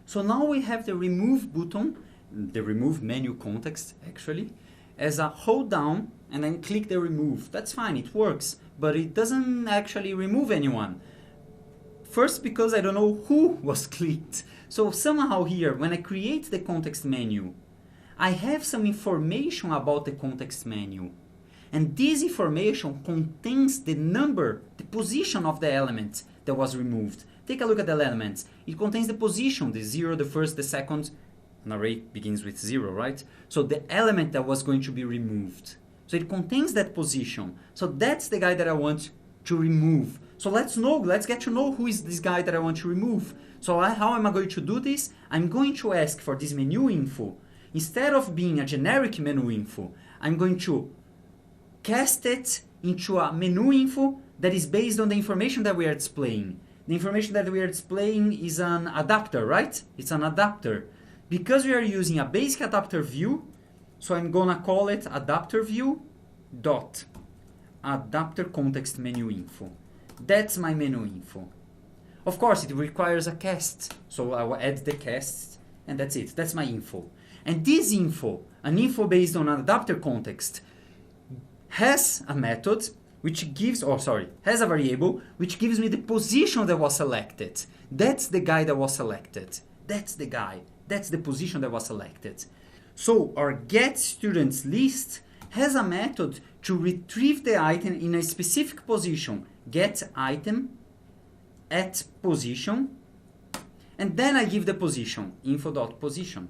So now we have the remove button, the remove menu context actually, as a hold down and then click the remove. That's fine, it works, but it doesn't actually remove anyone. First, because I don't know who was clicked. So somehow here, when I create the context menu, I have some information about the context menu. And this information contains the number, the position of the element that was removed. Take a look at the elements. It contains the position, the 0, the first, the second. An array begins with 0, right? So the element that was going to be removed. So it contains that position. So that's the guy that I want to remove. So let's get to know who is this guy that I want to remove. So how am I going to do this? I'm going to ask for this menu info. Instead of being a generic menu info, I'm going to cast it into a menu info that is based on the information that we are displaying. The information that we are displaying is an adapter, right? It's an adapter. Because we are using a basic adapter view, so I'm gonna call it adapter view dot adapter context menu info. That's my menu info. Of course, it requires a cast, so I will add the cast, and that's it. That's my info. And this info, an info based on an adapter context, has a method which gives, has a variable which gives me the position that was selected. That's the guy that was selected. That's the guy. That's the position that was selected. So our getStudentsList has a method to retrieve the item in a specific position. GetItem at position, and then I give the position, info.position.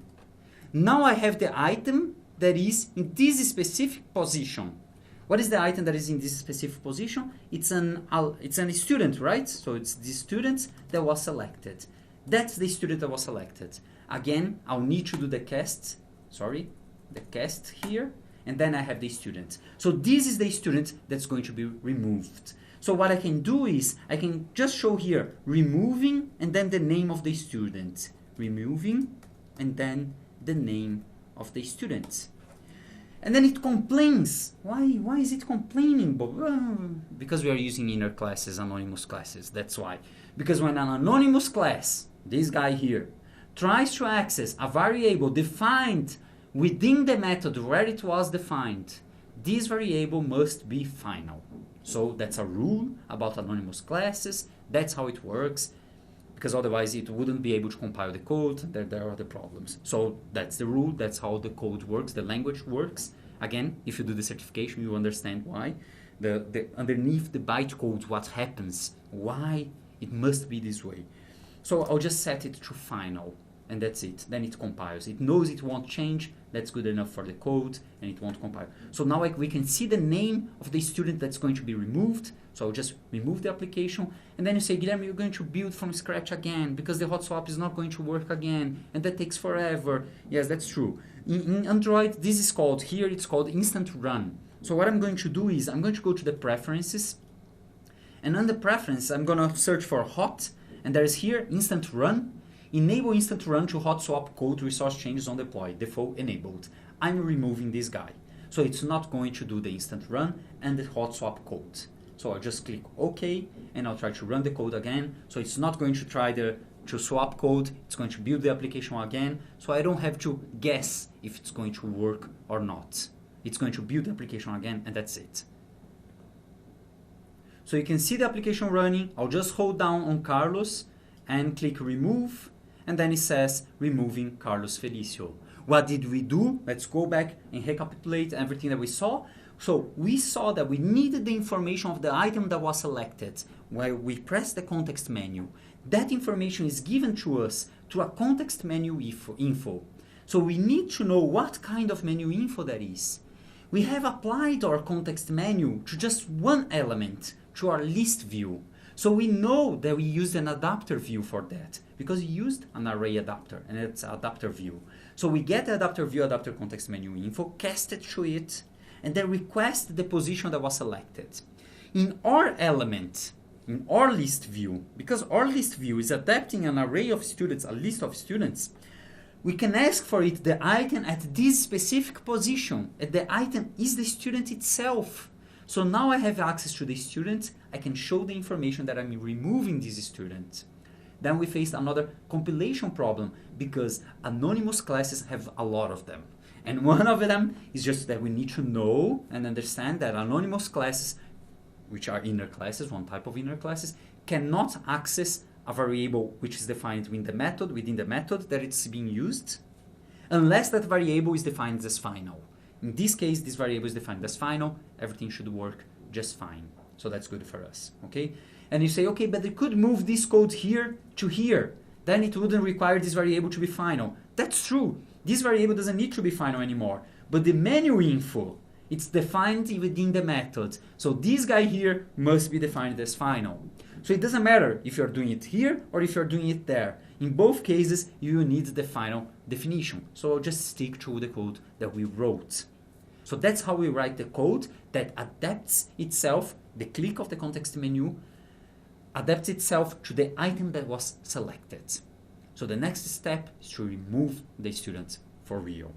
Now I have the item that is in this specific position. What is the item that is in this specific position? It's a student, right? So it's the student that was selected. That's the student that was selected. Again, I'll need to do the cast here, and then I have the student. So this is the student that's going to be removed. So what I can do is, I can just show here, removing, and then the name of the student. Removing, and then the name of the student. And then it complains. Why is it complaining, Bob? Because we are using inner classes, anonymous classes, that's why. Because when an anonymous class, this guy here, tries to access a variable defined within the method where it was defined, this variable must be final. So that's a rule about anonymous classes. That's how it works, because otherwise it wouldn't be able to compile the code. There are other problems. So that's the rule. That's how the code works, the language works. Again, if you do the certification, you understand why. The underneath the bytecode, what happens, why it must be this way. So I'll just set it to final, and that's it. Then it compiles. It knows it won't change. That's good enough for the code, and it won't compile. So now we can see the name of the student that's going to be removed. So I'll just remove the application, and then you say, Guilherme, you're going to build from scratch again, because the hot swap is not going to work again, and that takes forever. Yes, that's true. In Android, this is called, here it's called instant run. So what I'm going to do is, I'm going to go to the preferences, and under preferences, I'm going to search for hot, and there's here instant run. Enable instant run to hot swap code resource changes on deploy, default enabled. I'm removing this guy. So it's not going to do the instant run and the hot swap code. So I'll just click OK, and I'll try to run the code again. So it's not going to try to swap code, it's going to build the application again. So I don't have to guess if it's going to work or not. It's going to build the application again, and that's it. So you can see the application running. I'll just hold down on Carlos and click remove. And then it says removing Carlos Felicio. What did we do? Let's go back and recapitulate everything that we saw. So we saw that we needed the information of the item that was selected while we press the context menu. That information is given to us through a context menu info. So we need to know what kind of menu info that is. We have applied our context menu to just one element, to our list view. So we know that we used an adapter view for that, because we used an array adapter, and it's adapter view. So we get the adapter view, adapter context menu info, cast it to it, and then request the position that was selected. In our element, in our list view, because our list view is adapting an array of students, a list of students, we can ask for it the item at this specific position, and the item is the student itself. So now I have access to the student, I can show the information that I'm removing this student. Then we faced another compilation problem because anonymous classes have a lot of them. And one of them is just that we need to know and understand that anonymous classes, which are inner classes, one type of inner classes, cannot access a variable which is defined within the method that it's being used, unless that variable is defined as final. In this case, this variable is defined as final. Everything should work just fine. So that's good for us, okay? And you say, okay, but they could move this code here to here. Then it wouldn't require this variable to be final. That's true. This variable doesn't need to be final anymore. But the menu info, it's defined within the method. So this guy here must be defined as final. So it doesn't matter if you're doing it here or if you're doing it there. In both cases, you need the final definition. So I'll just stick to the code that we wrote. So that's how we write the code that adapts itself, the click of the context menu, adapts itself to the item that was selected. So the next step is to remove the student for real.